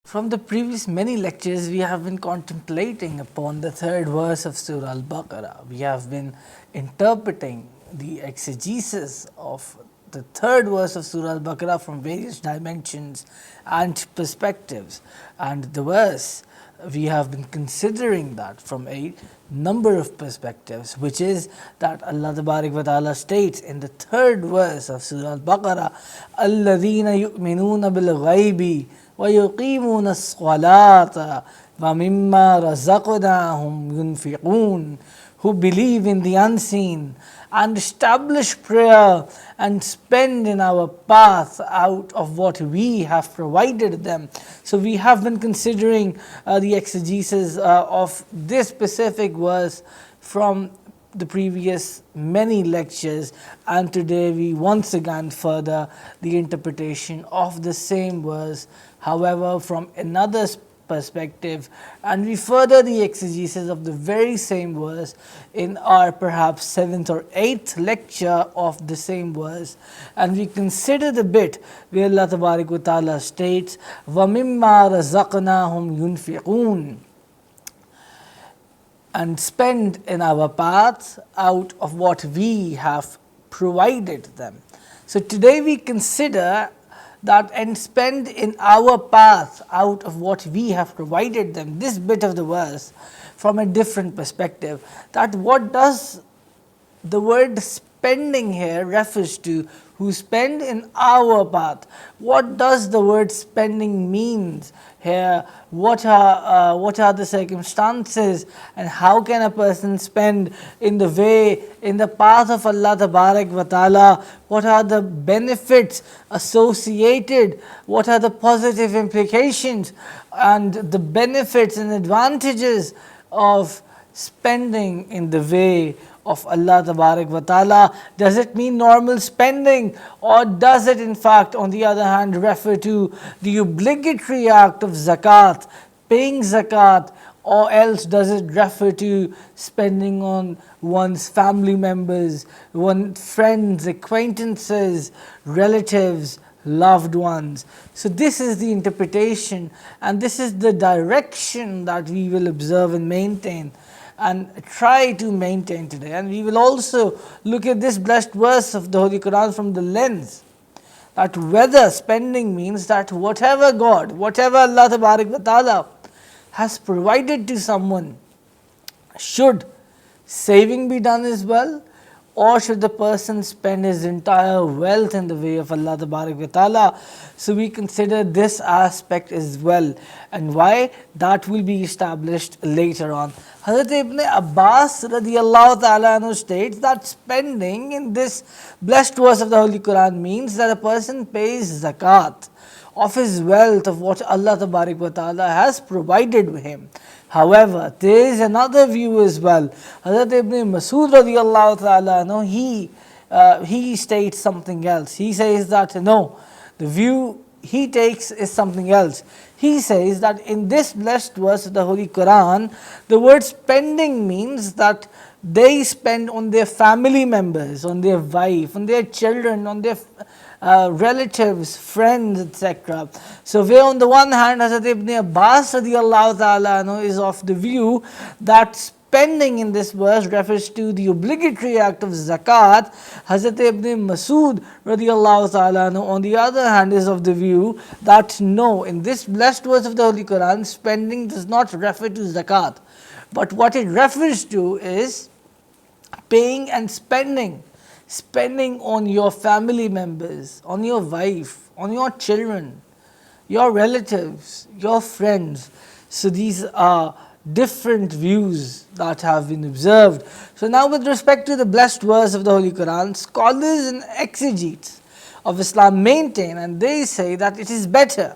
From the previous many lectures, we have been contemplating upon the third verse of Surah Al Baqarah. We have been interpreting the exegesis of the third verse of Surah Al Baqarah from various dimensions and perspectives. And the verse, we have been considering that from a number of perspectives, which is that Allah Tabarak wa Ta'ala states in the third verse of Surah Al Baqarah, الَّذِينَ يُؤْمِنُونَ بِالْغَيْبِ وَيُقِيمُونَ الصَّلَاةَ وَمِمَّا رَزَقْنَاهُمْ يُنْفِقُونَ, who believe in the unseen and establish prayer and spend in our path out of what we have provided them. So we have been considering the exegesis of this specific verse from the previous many lectures, and today we once again further the interpretation of the same verse, however from another perspective, and we further the exegesis of the very same verse in our perhaps 7th or 8th lecture of the same verse, and we consider the bit where Allah Tabarak wa Ta'ala states وَمِمَّا رَزَقْنَاهُمْ يُنْفِقُونَ, and spend in our path out of what we have provided them. So today we consider that and spend in our path out of what we have provided them, this bit of the verse from a different perspective, that what does the word spending here refers to, who spend in our path. What does the word spending means here? What are the circumstances, and how can a person spend in the way, in the path of Allah Tabarak wa Ta'ala? What are the benefits associated? What are the positive implications and the benefits and advantages of spending in the way of Allah Tabarak wa Ta'ala? Does it mean normal spending, or does it in fact on the other hand refer to the obligatory act of zakat, paying zakat, or else does it refer to spending on one's family members, one's friends, acquaintances, relatives, loved ones? So this is the interpretation, and this is the direction that we will observe and maintain and try to maintain today. And we will also look at this blessed verse of the Holy Quran from the lens that whether spending means that whatever God, whatever Allah Tabarak wa Ta'ala has provided to someone, should saving be done as well, or should the person spend his entire wealth in the way of Allah Tabarak wa Ta'ala? So we consider this aspect as well, and why, that will be established later on. Hazrat Ibn Abbas radiyallahu ta'ala anhu states that spending in this blessed verse of the Holy Quran means that a person pays zakat of his wealth, of what Allah Tabarak wa Ta'ala has provided him. However, there is another view as well. Hazrat Ibn Masud radiyallahu ta'ala anhu, he states something else. He says that no, the view he takes is something else. He says that in this blessed verse of the Holy Quran, the word spending means that they spend on their family members, on their wife, on their children, on their relatives, friends, etc. So where on the one hand Hazrat Ibn Abbas radiyallahu ta'ala anhu is of the view that spending in this verse refers to the obligatory act of zakat, Hazrat Ibn Masud radiyallahu ta'ala anhu on the other hand is of the view that no, in this blessed verse of the Holy Quran, spending does not refer to zakat, but what it refers to is paying and spending on your family members, on your wife, on your children, your relatives, your friends. So these are different views that have been observed. So now with respect to the blessed verse of the Holy Quran, scholars and exegetes of Islam maintain, and they say that it is better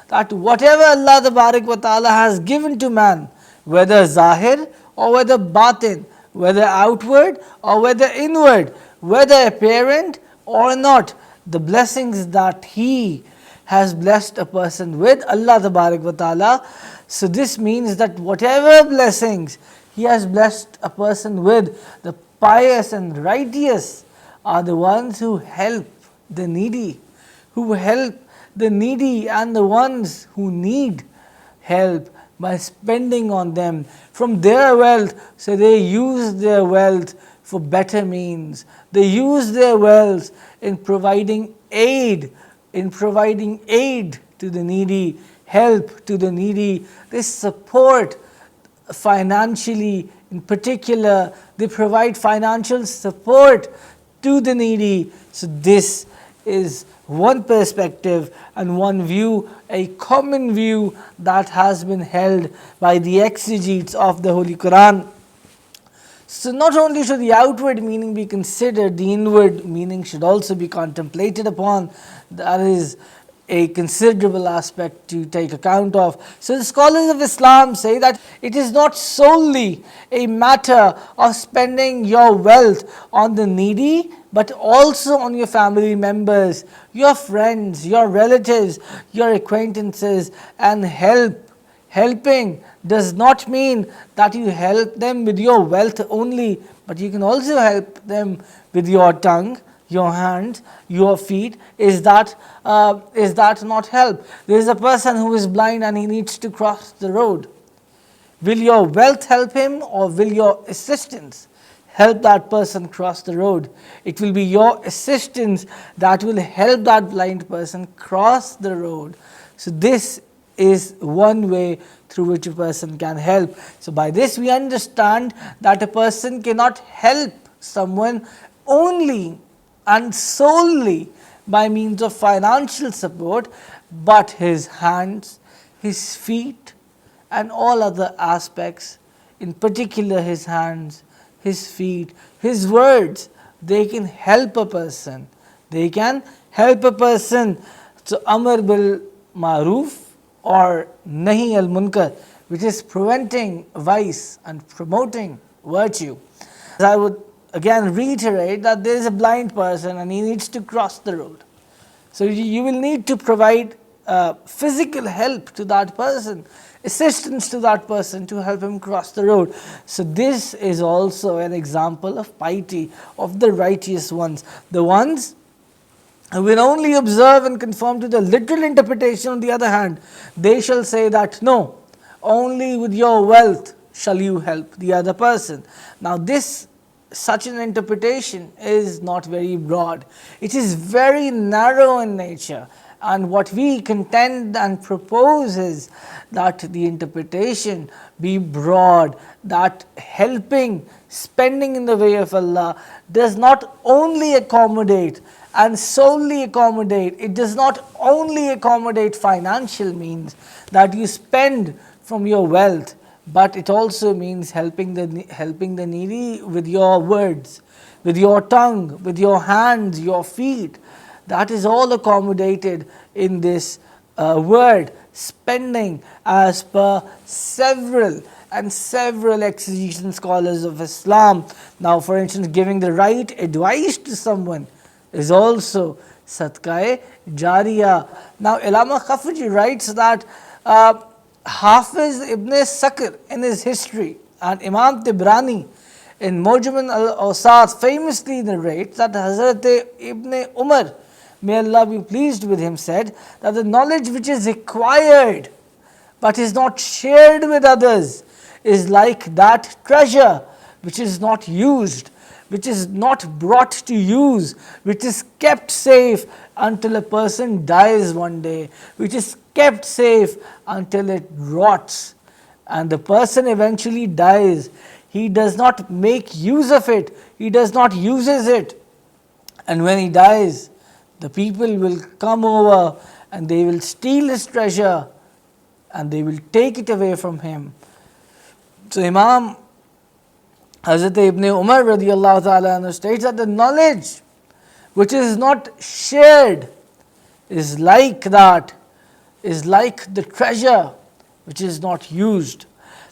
that whatever Allah Tabarak wa Ta'ala has given to man, whether zahir or whether batin, whether outward or whether inward, whether apparent or not, the blessings that He has blessed a person with, Allah Tabarak wa Ta'ala. So this means that whatever blessings He has blessed a person with, the pious and righteous are the ones who help the needy, and the ones who need help by spending on them from their wealth. So they use their wealth for better means. They use their wealth in providing aid to the needy, help to the needy. They support financially, in particular, they provide financial support to the needy. So this is one perspective and one view, a common view that has been held by the exegetes of the Holy Quran. So not only should the outward meaning be considered, the inward meaning should also be contemplated upon. That is a considerable aspect to take account of. So the scholars of Islam say that it is not solely a matter of spending your wealth on the needy, but also on your family members, your friends, your relatives, your acquaintances, and helping does not mean that you help them with your wealth only, but you can also help them with your tongue, your hands, your feet. Is that not help? There is a person who is blind and he needs to cross the road. Will your wealth help him, or will your assistance help that person cross the road? It will be your assistance that will help that blind person cross the road. So this is one way through which a person can help. So by this we understand that a person cannot help someone only and solely by means of financial support, but his hands, his feet, and all other aspects, in particular his hands, his feet, his words, they can help a person. They can help a person. So Amr bil Maruf or Nahi al Munkar, which is preventing vice and promoting virtue. I would again reiterate that there is a blind person and he needs to cross the road. So you will need to provide physical help to that person, assistance to that person to help him cross the road. So this is also an example of piety of the righteous ones. The ones who will only observe and conform to the literal interpretation. On the other hand, they shall say that no, only with your wealth shall you help the other person. Now such an interpretation is not very broad. It is very narrow in nature, and what we contend and propose is that the interpretation be broad, that helping, spending in the way of Allah does not only accommodate and solely accommodate, it does not only accommodate financial means that you spend from your wealth, but it also means helping the needy with your words, with your tongue, with your hands, your feet. That is all accommodated in this word, spending, as per several exegetion scholars of Islam. Now, for instance, giving the right advice to someone is also sadqa jariyah. Now, Allama Khafaji writes that Hafiz ibn Sakr in his history and Imam Tibrani in Mujam al-Awsat famously narrates that Hazrat Ibn Umar, may Allah be pleased with him, said that the knowledge which is acquired but is not shared with others is like that treasure which is not used, which is not brought to use, which is kept safe until a person dies one day, which is kept safe until it rots, and the person eventually dies. He does not make use of it, he does not uses it, and when he dies, the people will come over and they will steal his treasure and they will take it away from him. So Imam Hazrat Ibn Umar radiallahu ta'ala states that the knowledge which is not shared is like that, is like the treasure which is not used.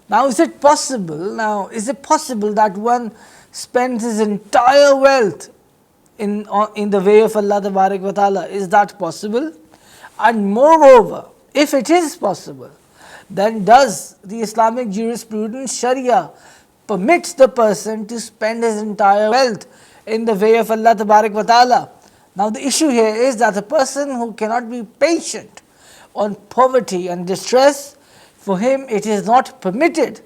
Now is it possible that one spends his entire wealth in the way of Allah Tabarak wa Ta'ala? Is that possible? And moreover, if it is possible, then does the Islamic jurisprudence Sharia permits the person to spend his entire wealth in the way of Allah Tabarak wa Ta'ala? Now the issue here is that a person who cannot be patient on poverty and distress for him it is not permitted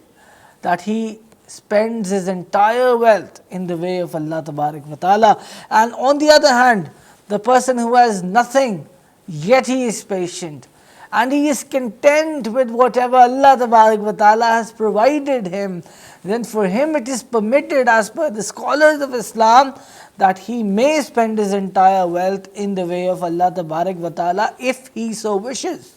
that he spends his entire wealth in the way of Allah Tabarak wa Ta'ala. And on the other hand, the person who has nothing, yet he is patient and he is content with whatever Allah Tabarak wa Ta'ala has provided him, then for him it is permitted, as per the scholars of Islam, that he may spend his entire wealth in the way of Allah Tabarak wa Ta'ala if he so wishes.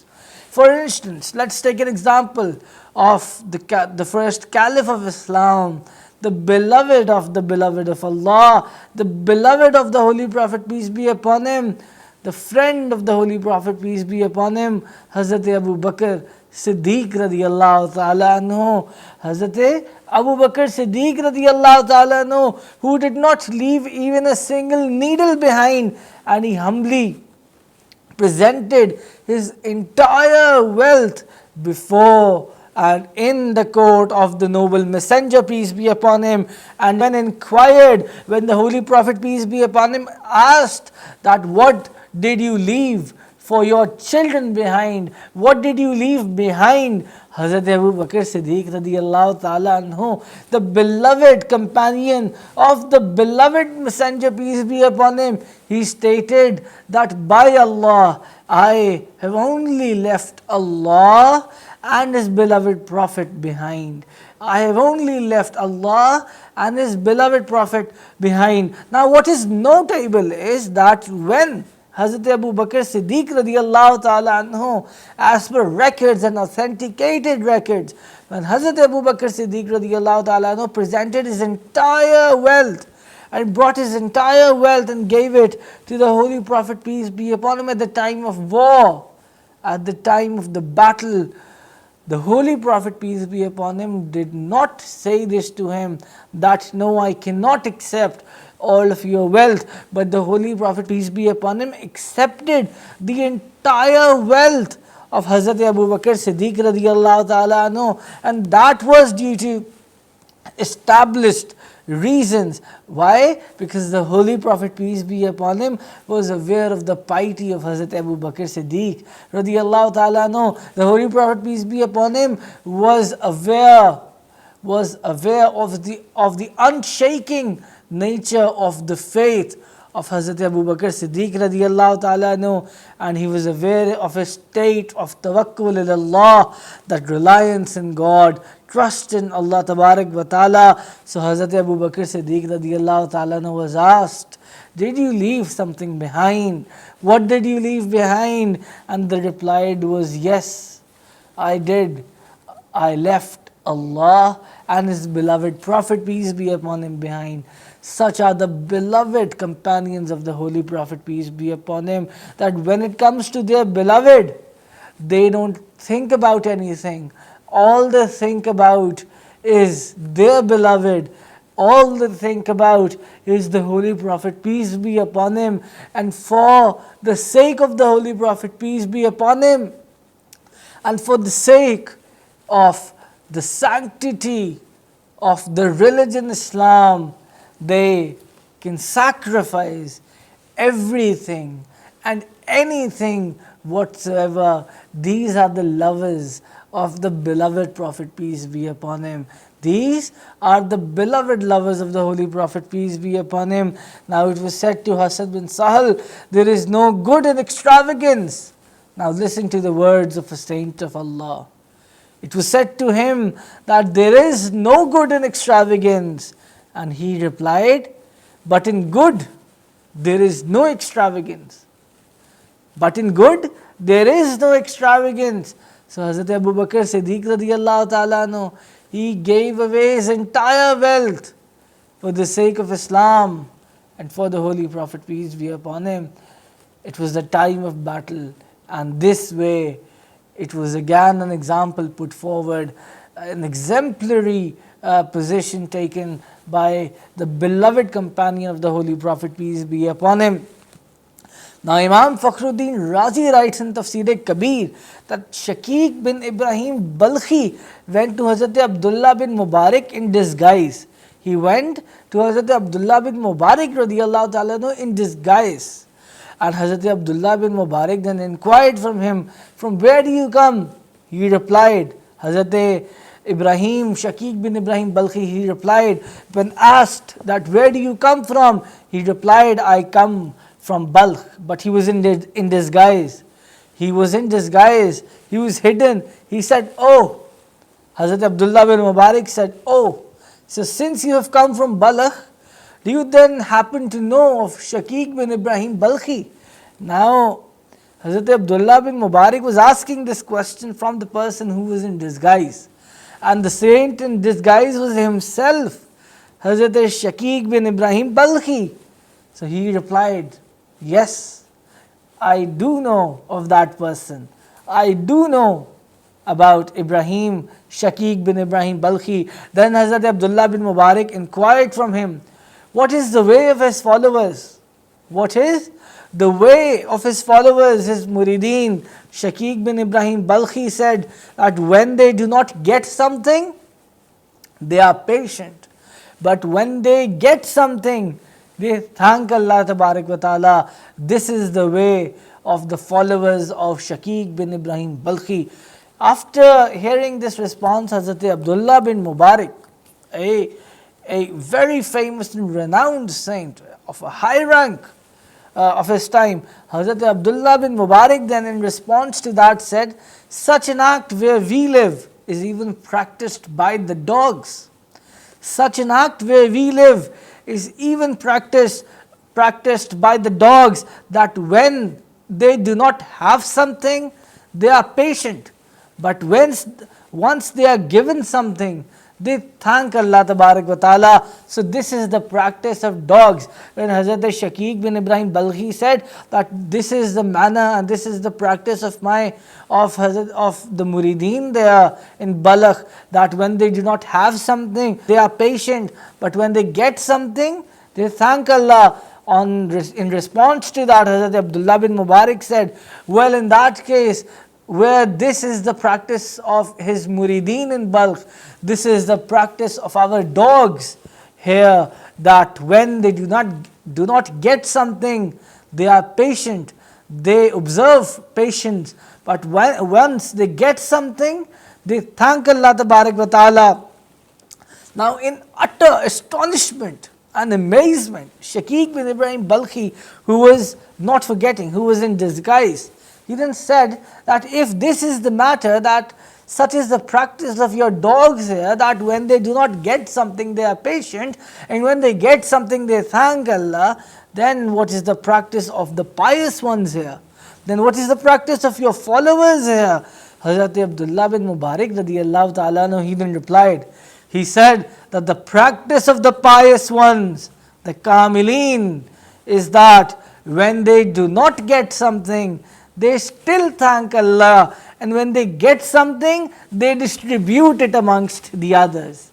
For instance, let's take an example of the first Caliph of Islam, the beloved of Allah, the beloved of the Holy Prophet, peace be upon him, the friend of the Holy Prophet, peace be upon him, Hazrat Abu Bakr Siddiq radiyallahu ta'ala anhu. Hazrat Abu Bakr Siddiq radiyallahu ta'ala anhu, who did not leave even a single needle behind, and he humbly presented his entire wealth before and in the court of the noble messenger, peace be upon him. And when inquired, when the Holy Prophet, peace be upon him, asked that what did you leave for your children behind, what did you leave behind, Hazrat Abu Bakr Siddiq radiyallahu ta'ala anhu, the beloved companion of the beloved messenger, peace be upon him, he stated that by Allah, I have only left Allah and His beloved Prophet behind. I have only left Allah and His beloved Prophet behind. Now what is notable is that when Hazrat Abu Bakr Siddiq radiyallahu ta'ala anhu, as per records and authenticated records, when Hazrat Abu Bakr Siddiq radiyallahu ta'ala anhu presented his entire wealth and brought his entire wealth and gave it to the Holy Prophet, peace be upon him, at the time of war, at the time of the battle, the Holy Prophet, peace be upon him, did not say this to him that no, I cannot accept all of your wealth, but the Holy Prophet, peace be upon him, accepted the entire wealth of Hazrat Abu Bakr Siddiq radiyallahu ta'ala anhu, and that was due to established reasons. Why? Because the Holy Prophet, peace be upon him, was aware of the piety of Hazrat Abu Bakr Siddiq radiyallahu ta'ala anhu. The Holy Prophet, peace be upon him, was aware of the unshaking nature of the faith of Hazrat Abu Bakr Siddiq radiyallahu ta'ala anhu, and he was aware of a state of tawakkul ila Allah, that reliance in God, trust in Allah Tabarak wa Ta'ala. So Hazrat Abu Bakr Siddiq radiyallahu ta'ala anhu was asked, did you leave something behind? What did you leave behind? And the reply was, yes, I did. I left Allah and His beloved Prophet, peace be upon him, behind. Such are the beloved companions of the Holy Prophet, peace be upon him, that when it comes to their beloved, they don't think about anything. All they think about is their beloved. All they think about is the Holy Prophet, peace be upon him. And for the sake of the Holy Prophet, peace be upon him, and for the sake of the sanctity of the religion Islam, they can sacrifice everything and anything whatsoever. These are the lovers of the beloved Prophet, peace be upon him. These are the beloved lovers of the Holy Prophet, peace be upon him. Now it was said to Hassan bin Sahal, there is no good in extravagance. Now listen to the words of a saint of Allah. It was said to him that there is no good in extravagance. And he replied, but in good there is no extravagance. But in good there is no extravagance. So Hazrat Abu Bakr Siddiq radiyallahu ta'ala anhu, he gave away his entire wealth for the sake of Islam and for the Holy Prophet, peace be upon him. It was the time of battle, and this way it was again an example put forward, an exemplary position taken by the beloved companion of the Holy Prophet, peace be upon him. Now Imam Fakhruddin Razi writes in Tafsir Kabir that Shaqiq bin Ibrahim Balkhi went to Hazrat Abdullah bin Mubarak in disguise. He went to Hazrat Abdullah bin Mubarak radiyallahu ta'ala anhu in disguise. And Hazrat Abdullah bin Mubarak then inquired from him, from where do you come? He replied, Hazrat Ibrahim, Shaqiq bin Ibrahim Balkhi, he replied, when asked that where do you come from, he replied, I come from Balkh, but he was in disguise. He was in disguise, he was hidden. He said, oh, Hazrat Abdullah bin Mubarak said, oh, so since you have come from Balkh, do you then happen to know of Shaqiq bin Ibrahim Balkhi? Now, Hazrat Abdullah bin Mubarak was asking this question from the person who was in disguise. And the saint in disguise was himself, Hazrat Shaqiq bin Ibrahim Balkhi. So he replied, yes, I do know of that person. I do know about Ibrahim, Shaqiq bin Ibrahim Balkhi. Then Hazrat Abdullah bin Mubarak inquired from him, what is the way of his followers? What is the way of his followers, his murideen? Shaqiq bin Ibrahim Balkhi said that when they do not get something, they are patient. But when they get something, they thank Allah Tabarak wa Ta'ala. This is the way of the followers of Shaqiq bin Ibrahim Balkhi. After hearing this response, Hazrat Abdullah bin Mubarak, a very famous and renowned saint of a high rank of his time, Hazrat Abdullah bin Mubarak then in response to that said, such an act where we live is even practiced by the dogs. Such an act where we live is even practiced by the dogs, that when they do not have something, they are patient. But once they are given something, they thank Allah Tabarak wa Ta'ala. So this is the practice of dogs. When Hazrat Shaqiq bin Ibrahim Balkhi said that this is the manner and this is the practice of the murideen there in Balkh, that when they do not have something, they are patient, but when they get something, they thank Allah. In response to that, Hazrat Abdullah bin Mubarak said, well, in that case, where this is the practice of his murideen in Balkh, this is the practice of our dogs here, that when they do not get something, they are patient, they observe patience, but once they get something, they thank Allah Tabarak wa Ta'ala. Now in utter astonishment and amazement, Shaqiq bin Ibrahim Balkhi, who was not forgetting, who was in disguise, he then said that if this is the matter, that such is the practice of your dogs here, that when they do not get something they are patient, and when they get something they thank Allah, then what is the practice of the pious ones here? Then what is the practice of your followers here? Hazrat Abdullah bin Mubarak radiyallahu ta'ala, he then replied, he said that the practice of the pious ones, the Kamileen, is that when they do not get something, they still thank Allah, and when they get something, they distribute it amongst the others.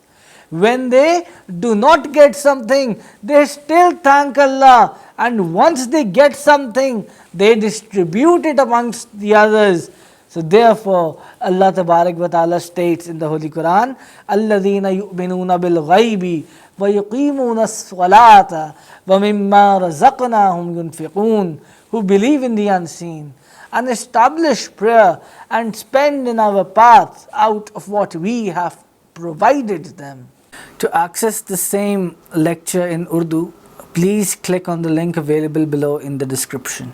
When they do not get something, they still thank Allah, and once they get something, they distribute it amongst the others. So therefore, Allah Tabarak wa Ta'ala states in the Holy Quran, الَّذِينَ يُؤْمِنُونَ بِالْغَيْبِ وَيُقِيمُونَ الصَّلَاةَ وَمِمَّا رَزَقْنَاهُمْ يُنْفِقُونَ, who believe in the unseen and establish prayer and spend in our path out of what we have provided them. To access the same lecture in Urdu, please click on the link available below in the description.